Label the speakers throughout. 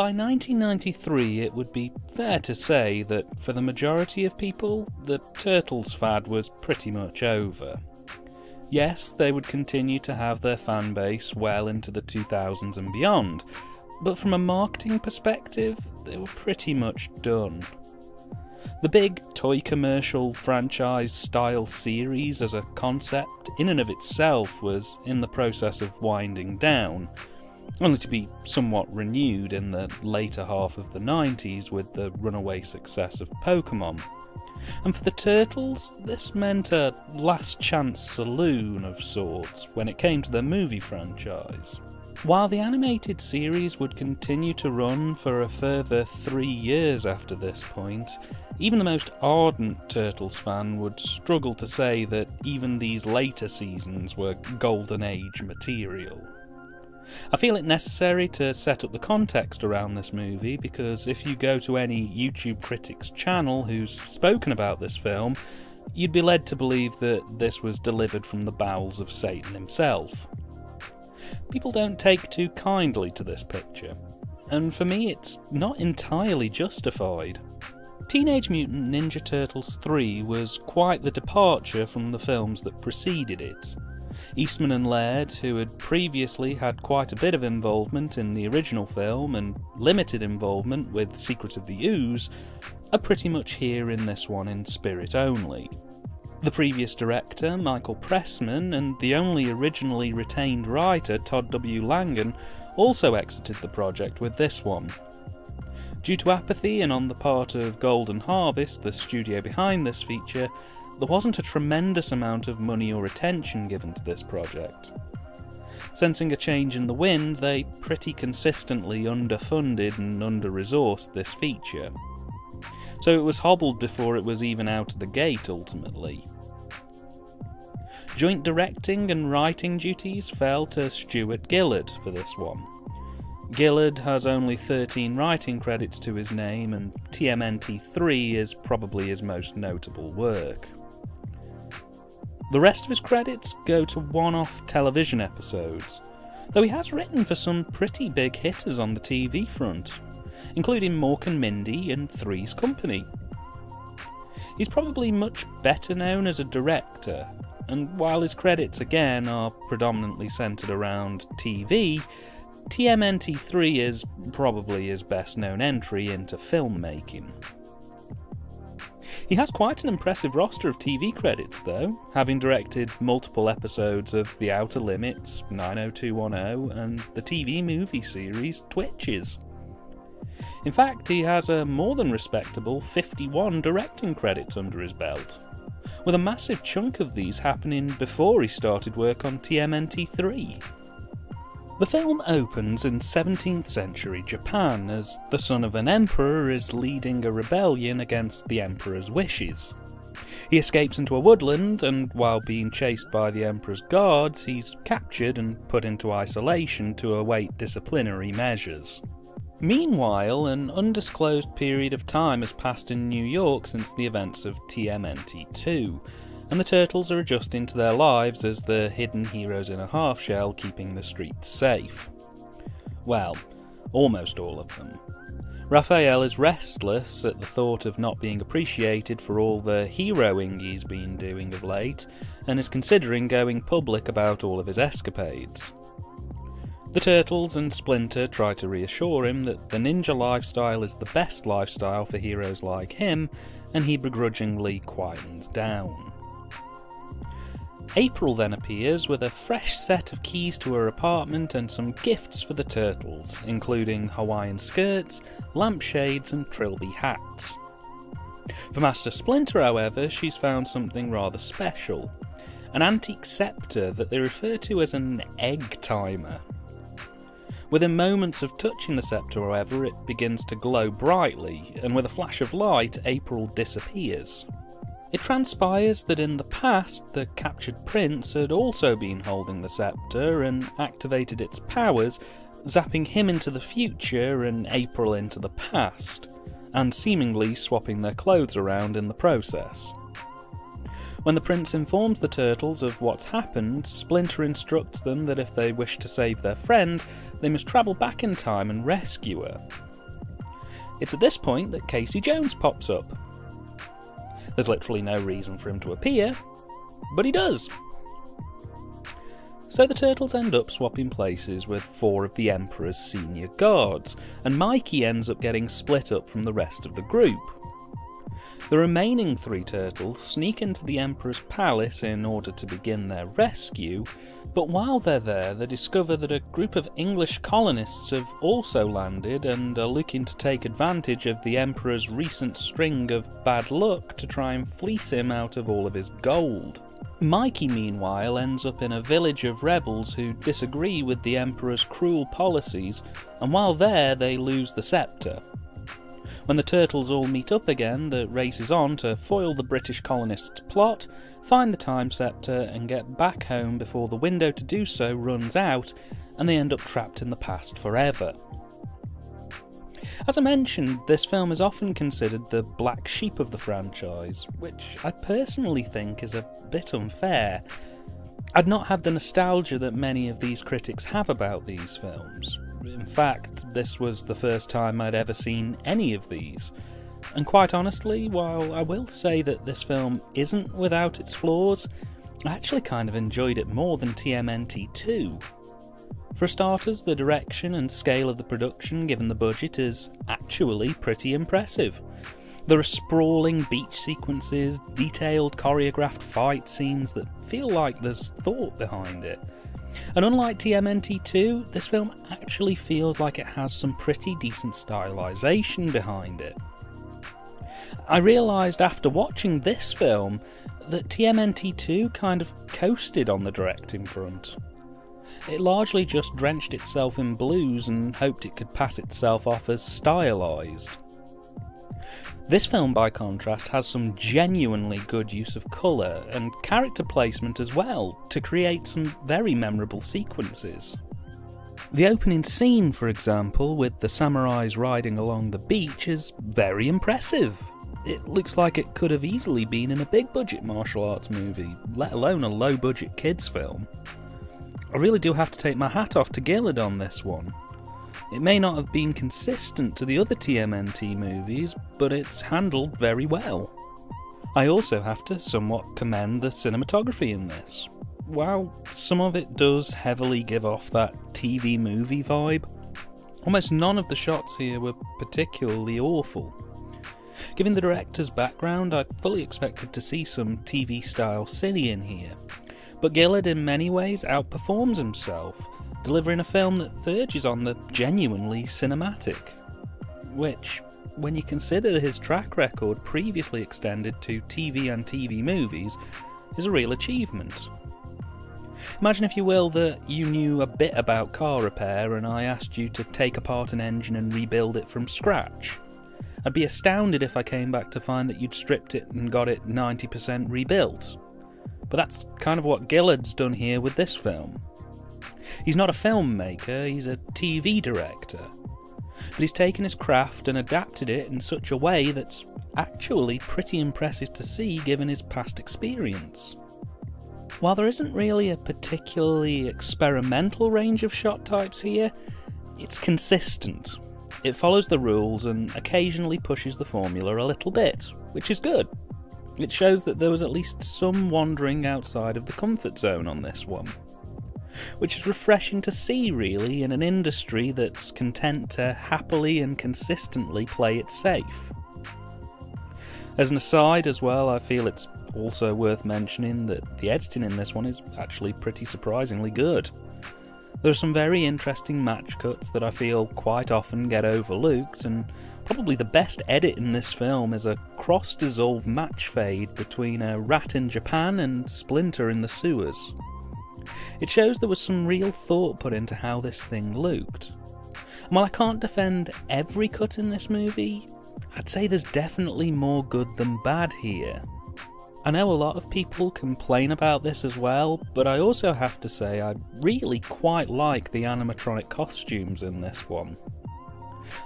Speaker 1: By 1993, it would be fair to say that for the majority of people, the Turtles fad was pretty much over. Yes, they would continue to have their fan base well into the 2000s and beyond, but from a marketing perspective, they were pretty much done. The big toy commercial franchise-style series as a concept in and of itself was in the process of winding down, only to be somewhat renewed in the later half of the 90s with the runaway success of Pokemon. And for the Turtles, this meant a last chance saloon of sorts when it came to their movie franchise. While the animated series would continue to run for a further 3 years after this point, even the most ardent Turtles fan would struggle to say that even these later seasons were golden age material. I feel it necessary to set up the context around this movie because if you go to any YouTube critic's channel who's spoken about this film, you'd be led to believe that this was delivered from the bowels of Satan himself. People don't take too kindly to this picture, and for me it's not entirely justified. Teenage Mutant Ninja Turtles 3 was quite the departure from the films that preceded it. Eastman and Laird, who had previously had quite a bit of involvement in the original film and limited involvement with Secret of the Ooze, are pretty much here in this one in spirit only. The previous director, Michael Pressman, and the only originally retained writer, Todd W. Langan, also exited the project with this one. Due to apathy and on the part of Golden Harvest, the studio behind this feature, there wasn't a tremendous amount of money or attention given to this project. Sensing a change in the wind, they pretty consistently underfunded and under-resourced this feature. So it was hobbled before it was even out of the gate ultimately. Joint directing and writing duties fell to Stuart Gillard for this one. Gillard has only 13 writing credits to his name, and TMNT 3 is probably his most notable work. The rest of his credits go to one-off television episodes, though he has written for some pretty big hitters on the TV front, including Mork and Mindy and Three's Company. He's probably much better known as a director, and while his credits again are predominantly centred around TV, TMNT 3 is probably his best known entry into filmmaking. He has quite an impressive roster of TV credits though, having directed multiple episodes of The Outer Limits, 90210, and the TV movie series Twitches. In fact, he has a more than respectable 51 directing credits under his belt, with a massive chunk of these happening before he started work on TMNT 3. The film opens in 17th century Japan as the son of an emperor is leading a rebellion against the emperor's wishes. He escapes into a woodland, and while being chased by the emperor's guards, he's captured and put into isolation to await disciplinary measures. Meanwhile, an undisclosed period of time has passed in New York since the events of TMNT 2, and the Turtles are adjusting to their lives as the hidden heroes in a half-shell keeping the streets safe. Well, almost all of them. Raphael is restless at the thought of not being appreciated for all the heroing he's been doing of late, and is considering going public about all of his escapades. The Turtles and Splinter try to reassure him that the ninja lifestyle is the best lifestyle for heroes like him, and he begrudgingly quietens down. April then appears with a fresh set of keys to her apartment and some gifts for the Turtles, including Hawaiian skirts, lampshades and trilby hats. For Master Splinter, however, she's found something rather special, an antique scepter that they refer to as an egg timer. Within moments of touching the scepter, however, it begins to glow brightly, and with a flash of light, April disappears. It transpires that in the past, the captured prince had also been holding the scepter and activated its powers, zapping him into the future and April into the past, and seemingly swapping their clothes around in the process. When the prince informs the Turtles of what's happened, Splinter instructs them that if they wish to save their friend, they must travel back in time and rescue her. It's at this point that Casey Jones pops up. There's literally no reason for him to appear, but he does. So the Turtles end up swapping places with 4 of the Emperor's senior guards, and Mikey ends up getting split up from the rest of the group. The remaining 3 Turtles sneak into the Emperor's palace in order to begin their rescue, but while they're there they discover that a group of English colonists have also landed and are looking to take advantage of the Emperor's recent string of bad luck to try and fleece him out of all of his gold. Mikey, meanwhile, ends up in a village of rebels who disagree with the Emperor's cruel policies, and while there they lose the scepter. When the Turtles all meet up again, the race is on to foil the British colonists' plot, find the time scepter and get back home before the window to do so runs out, and they end up trapped in the past forever. As I mentioned, this film is often considered the black sheep of the franchise, which I personally think is a bit unfair. I'd not had the nostalgia that many of these critics have about these films. In fact, this was the first time I'd ever seen any of these. And quite honestly, while I will say that this film isn't without its flaws, I actually kind of enjoyed it more than TMNT 2. For starters, the direction and scale of the production, given the budget, is actually pretty impressive. There are sprawling beach sequences, detailed choreographed fight scenes that feel like there's thought behind it. And unlike TMNT 2, this film actually feels like it has some pretty decent stylisation behind it. I realised after watching this film that TMNT 2 kind of coasted on the directing front. It largely just drenched itself in blues and hoped it could pass itself off as stylised. This film, by contrast, has some genuinely good use of colour and character placement as well, to create some very memorable sequences. The opening scene, for example, with the samurais riding along the beach is very impressive. It looks like it could have easily been in a big-budget martial arts movie, let alone a low-budget kids film. I really do have to take my hat off to Gillard on this one. It may not have been consistent to the other TMNT movies, but it's handled very well. I also have to somewhat commend the cinematography in this. While some of it does heavily give off that TV movie vibe, almost none of the shots here were particularly awful. Given the director's background, I fully expected to see some TV-style cine in here, but Gillard in many ways outperforms himself, delivering a film that verges on the genuinely cinematic, which, when you consider his track record previously extended to TV and TV movies, is a real achievement. Imagine, if you will, that you knew a bit about car repair and I asked you to take apart an engine and rebuild it from scratch. I'd be astounded if I came back to find that you'd stripped it and got it 90% rebuilt. But that's kind of what Gillard's done here with this film. He's not a filmmaker, he's a TV director. But he's taken his craft and adapted it in such a way that's actually pretty impressive to see given his past experience. While there isn't really a particularly experimental range of shot types here, it's consistent. It follows the rules and occasionally pushes the formula a little bit, which is good. It shows that there was at least some wandering outside of the comfort zone on this one, which is refreshing to see, really, in an industry that's content to happily and consistently play it safe. As an aside as well, I feel it's also worth mentioning that the editing in this one is actually pretty surprisingly good. There are some very interesting match cuts that I feel quite often get overlooked, and probably the best edit in this film is a cross-dissolve match fade between a rat in Japan and Splinter in the sewers. It shows there was some real thought put into how this thing looked. And while I can't defend every cut in this movie, I'd say there's definitely more good than bad here. I know a lot of people complain about this as well, but I also have to say I really quite like the animatronic costumes in this one.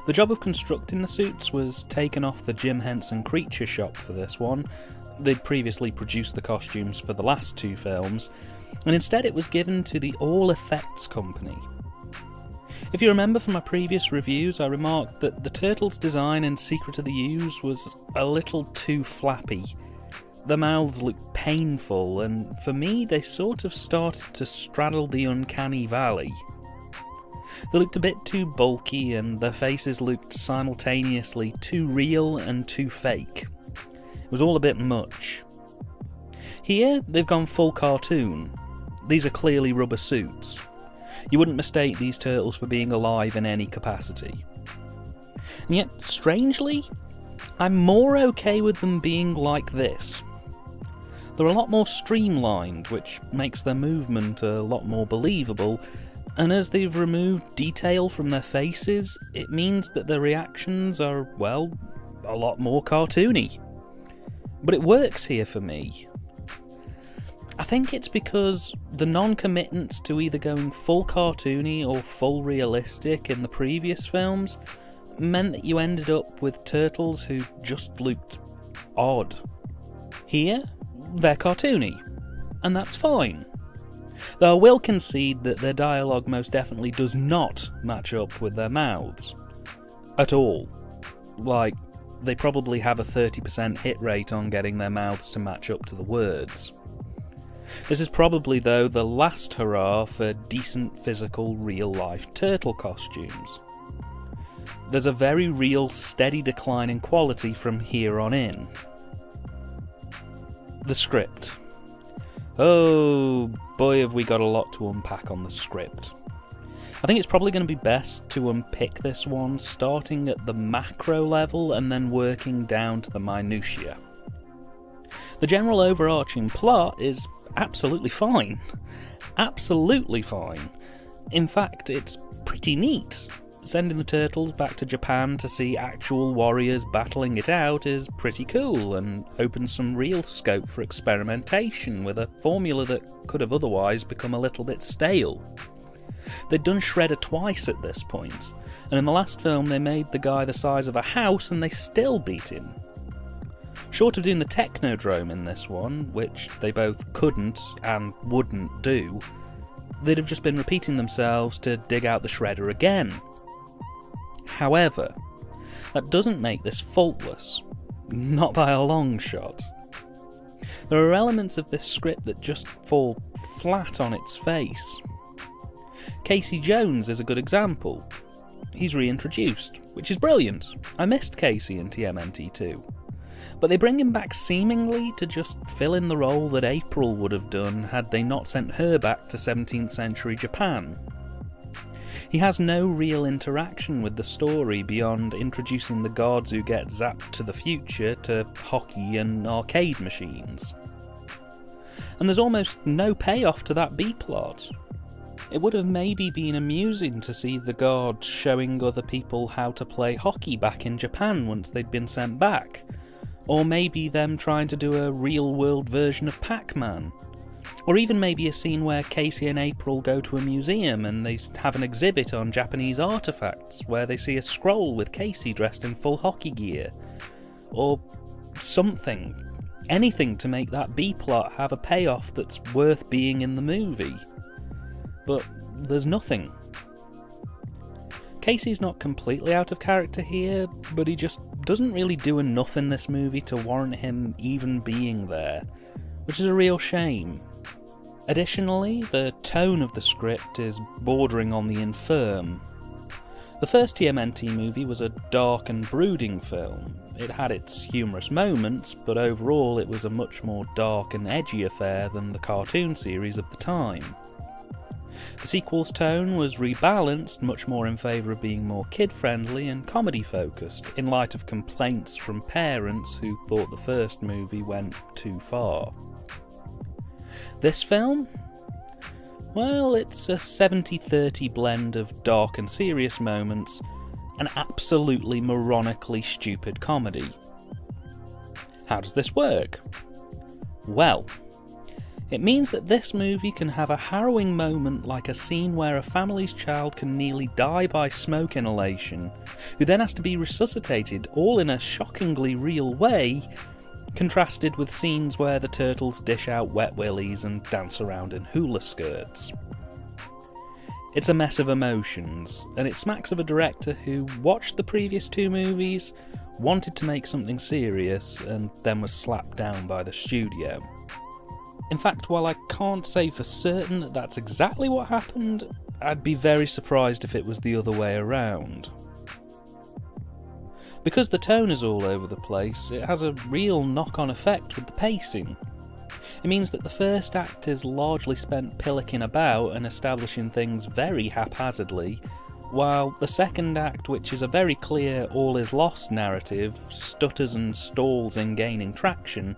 Speaker 1: The job of constructing the suits was taken off the Jim Henson Creature shop for this one. They'd previously produced the costumes for the last 2 films, and instead it was given to the All Effects company. If you remember from my previous reviews, I remarked that the Turtles' design in Secret of the Ooze was a little too flappy. The mouths looked painful, and for me they sort of started to straddle the uncanny valley. They looked a bit too bulky, and their faces looked simultaneously too real and too fake. It was all a bit much. Here, they've gone full cartoon. These are clearly rubber suits. You wouldn't mistake these turtles for being alive in any capacity. And yet, strangely, I'm more okay with them being like this. They're a lot more streamlined, which makes their movement a lot more believable, and as they've removed detail from their faces, it means that their reactions are, well, a lot more cartoony. But it works here for me. I think it's because the non-committance to either going full cartoony or full realistic in the previous films meant that you ended up with turtles who just looked odd. Here, they're cartoony, and that's fine. Though I will concede that their dialogue most definitely does not match up with their mouths. At all. Like, they probably have a 30% hit rate on getting their mouths to match up to the words. This is probably, though, the last hurrah for decent physical real-life turtle costumes. There's a very real steady decline in quality from here on in. The script. Oh boy, have we got a lot to unpack on the script. I think it's probably going to be best to unpick this one starting at the macro level and then working down to the minutiae. The general overarching plot is absolutely fine. Absolutely fine. In fact, it's pretty neat. Sending the turtles back to Japan to see actual warriors battling it out is pretty cool and opens some real scope for experimentation with a formula that could have otherwise become a little bit stale. They'd done Shredder twice at this point, and in the last film they made the guy the size of a house and they still beat him. Short of doing the Technodrome in this one, which they both couldn't and wouldn't do, they'd have just been repeating themselves to dig out the Shredder again. However, that doesn't make this faultless. Not by a long shot. There are elements of this script that just fall flat on its face. Casey Jones is a good example. He's reintroduced, which is brilliant. I missed Casey in TMNT too. But they bring him back seemingly to just fill in the role that April would have done had they not sent her back to 17th century Japan. He has no real interaction with the story beyond introducing the guards who get zapped to the future to hockey and arcade machines. And there's almost no payoff to that B-plot. It would have maybe been amusing to see the guards showing other people how to play hockey back in Japan once they'd been sent back. Or maybe them trying to do a real-world version of Pac-Man. Or even maybe a scene where Casey and April go to a museum and they have an exhibit on Japanese artefacts where they see a scroll with Casey dressed in full hockey gear. Or something. Anything to make that B-plot have a payoff that's worth being in the movie. But there's nothing. Casey's not completely out of character here, but he just doesn't really do enough in this movie to warrant him even being there, which is a real shame. Additionally, the tone of the script is bordering on the infirm. The first TMNT movie was a dark and brooding film. It had its humorous moments, but overall it was a much more dark and edgy affair than the cartoon series of the time. The sequel's tone was rebalanced much more in favour of being more kid-friendly and comedy-focused, in light of complaints from parents who thought the first movie went too far. This film? Well, it's a 70-30 blend of dark and serious moments, and absolutely moronically stupid comedy. How does this work? Well, it means that this movie can have a harrowing moment like a scene where a family's child can nearly die by smoke inhalation, who then has to be resuscitated, all in a shockingly real way, contrasted with scenes where the turtles dish out wet willies and dance around in hula skirts. It's a mess of emotions, and it smacks of a director who watched the previous two movies, wanted to make something serious, and then was slapped down by the studio. In fact, while I can't say for certain that that's exactly what happened, I'd be very surprised if it was the other way around. Because the tone is all over the place, it has a real knock-on effect with the pacing. It means that the first act is largely spent pillicking about and establishing things very haphazardly, while the second act, which is a very clear all is lost narrative, stutters and stalls in gaining traction,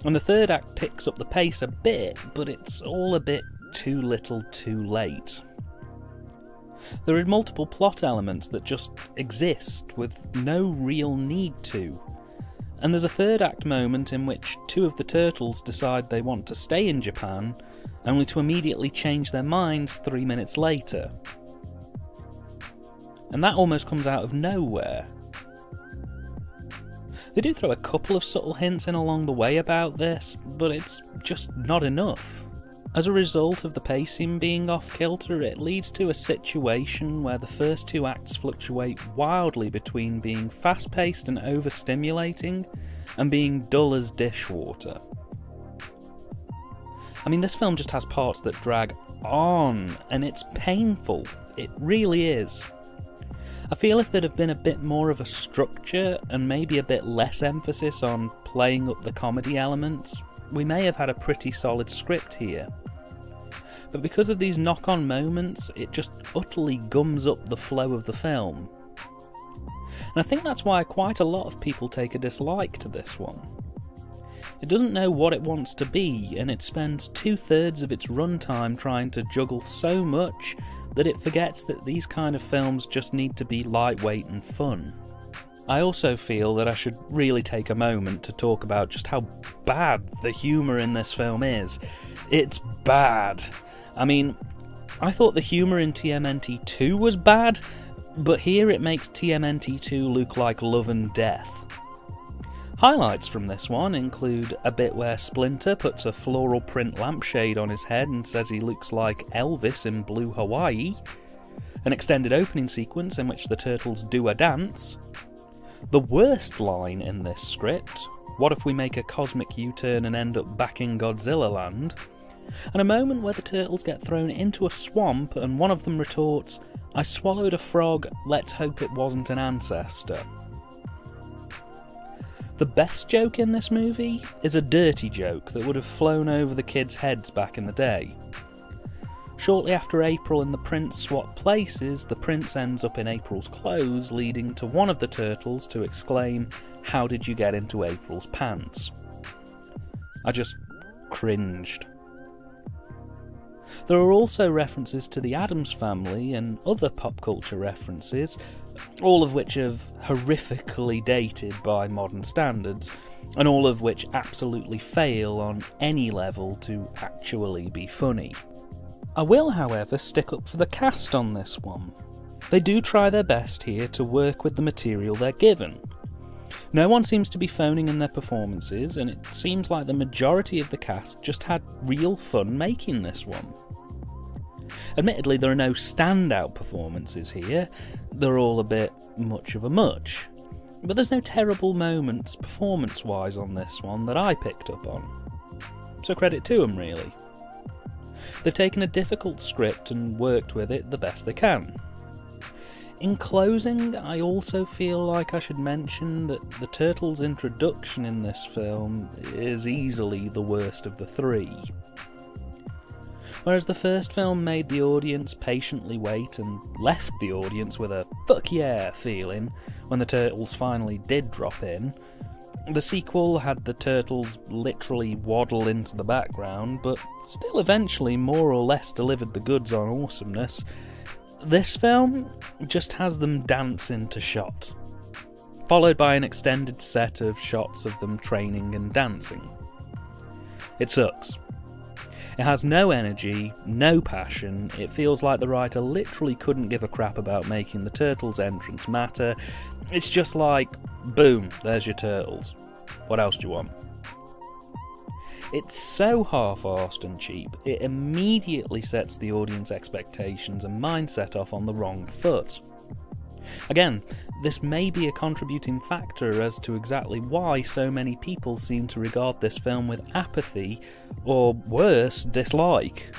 Speaker 1: and the third act picks up the pace a bit, but it's all a bit too little too late. There are multiple plot elements that just exist with no real need to. And there's a third act moment in which two of the turtles decide they want to stay in Japan, only to immediately change their minds 3 minutes later. And that almost comes out of nowhere. They do throw a couple of subtle hints in along the way about this, but it's just not enough. As a result of the pacing being off-kilter, it leads to a situation where the first two acts fluctuate wildly between being fast-paced and overstimulating, and being dull as dishwater. I mean, this film just has parts that drag on, and it's painful. It really is. I feel if there'd have been a bit more of a structure, and maybe a bit less emphasis on playing up the comedy elements, we may have had a pretty solid script here. But because of these knock-on moments, it just utterly gums up the flow of the film. And I think that's why quite a lot of people take a dislike to this one. It doesn't know what it wants to be, and it spends 2/3 of its runtime trying to juggle so much that it forgets that these kind of films just need to be lightweight and fun. I also feel that I should really take a moment to talk about just how bad the humour in this film is. It's bad. I mean, I thought the humour in TMNT 2 was bad, but here it makes TMNT 2 look like Love and Death. Highlights from this one include a bit where Splinter puts a floral print lampshade on his head and says he looks like Elvis in Blue Hawaii, an extended opening sequence in which the turtles do a dance, the worst line in this script, what if we make a cosmic U-turn and end up back in Godzilla land, and a moment where the turtles get thrown into a swamp and one of them retorts, "I swallowed a frog, let's hope it wasn't an ancestor." The best joke in this movie is a dirty joke that would have flown over the kids' heads back in the day. Shortly after April and the prince swap places, the prince ends up in April's clothes, leading to one of the turtles to exclaim, "How did you get into April's pants?" I just cringed. There are also references to the Addams Family and other pop culture references, all of which are horrifically dated by modern standards, and all of which absolutely fail on any level to actually be funny. I will, however, stick up for the cast on this one. They do try their best here to work with the material they're given. No one seems to be phoning in their performances, and it seems like the majority of the cast just had real fun making this one. Admittedly, there are no standout performances here, they're all a bit much of a much. But there's no terrible moments performance-wise on this one that I picked up on. So credit to them, really. They've taken a difficult script and worked with it the best they can. In closing, I also feel like I should mention that the Turtles' introduction in this film is easily the worst of the three. Whereas the first film made the audience patiently wait and left the audience with a "fuck yeah" feeling when the Turtles finally did drop in, the sequel had the Turtles literally waddle into the background, but still eventually more or less delivered the goods on awesomeness. This film just has them dancing to shot, followed by an extended set of shots of them training and dancing. It sucks. It has no energy, no passion, it feels like the writer literally couldn't give a crap about making the Turtles' entrance matter. It's just like, boom, there's your Turtles. What else do you want? It's so half-arsed and cheap, it immediately sets the audience expectations and mindset off on the wrong foot. Again, this may be a contributing factor as to exactly why so many people seem to regard this film with apathy, or worse, dislike.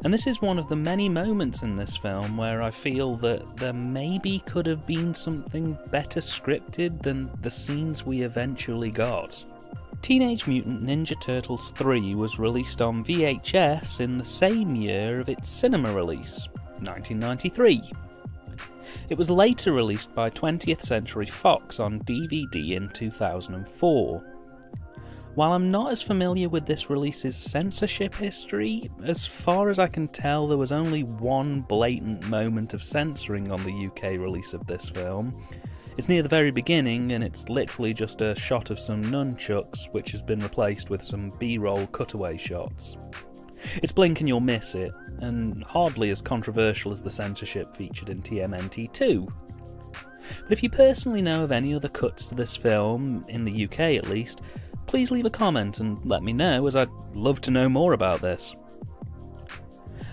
Speaker 1: And this is one of the many moments in this film where I feel that there maybe could have been something better scripted than the scenes we eventually got. Teenage Mutant Ninja Turtles 3 was released on VHS in the same year of its cinema release, 1993. It was later released by 20th Century Fox on DVD in 2004. While I'm not as familiar with this release's censorship history, as far as I can tell there was only one blatant moment of censoring on the UK release of this film. It's near the very beginning and it's literally just a shot of some nunchucks which has been replaced with some B-roll cutaway shots. It's blink and you'll miss it, and hardly as controversial as the censorship featured in TMNT 2. But if you personally know of any other cuts to this film, in the UK at least, please leave a comment and let me know, as I'd love to know more about this.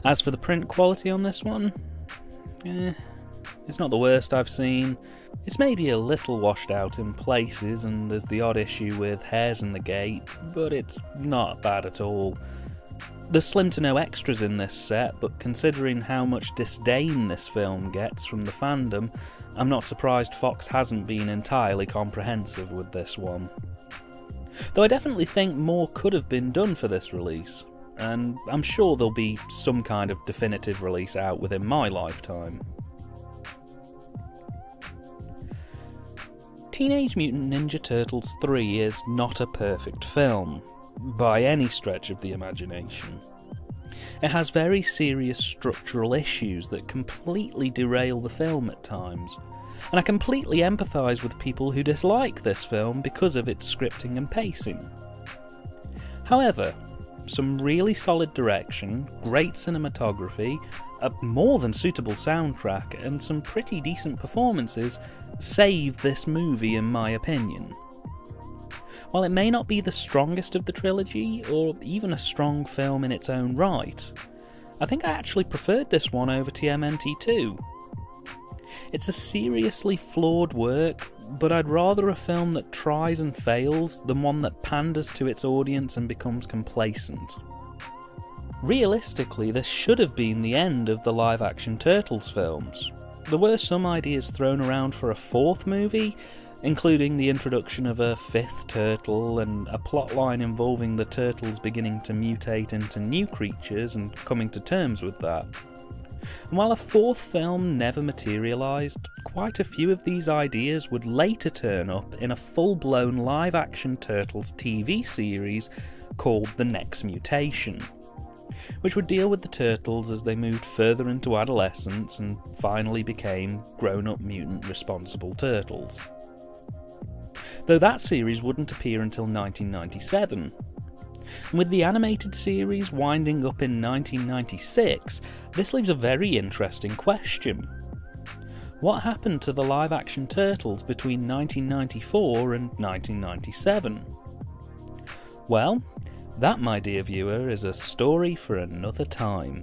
Speaker 1: As for the print quality on this one, it's not the worst I've seen. It's maybe a little washed out in places, and there's the odd issue with hairs in the gate, but it's not bad at all. There's slim to no extras in this set, but considering how much disdain this film gets from the fandom, I'm not surprised Fox hasn't been entirely comprehensive with this one. Though I definitely think more could have been done for this release, and I'm sure there'll be some kind of definitive release out within my lifetime. Teenage Mutant Ninja Turtles 3 is not a perfect film, by any stretch of the imagination. It has very serious structural issues that completely derail the film at times, and I completely empathise with people who dislike this film because of its scripting and pacing. However, some really solid direction, great cinematography, a more than suitable soundtrack, and some pretty decent performances saved this movie in my opinion. While it may not be the strongest of the trilogy, or even a strong film in its own right, I think I actually preferred this one over TMNT 2. It's a seriously flawed work, but I'd rather a film that tries and fails than one that panders to its audience and becomes complacent. Realistically, this should have been the end of the live-action Turtles films. There were some ideas thrown around for a fourth movie, including the introduction of a fifth turtle and a plotline involving the turtles beginning to mutate into new creatures and coming to terms with that. And while a fourth film never materialised, quite a few of these ideas would later turn up in a full-blown live-action Turtles TV series called The Next Mutation, which would deal with the turtles as they moved further into adolescence and finally became grown-up mutant responsible turtles. Though that series wouldn't appear until 1997. And with the animated series winding up in 1996, this leaves a very interesting question. What happened to the live-action Turtles between 1994 and 1997? Well, that, my dear viewer, is a story for another time.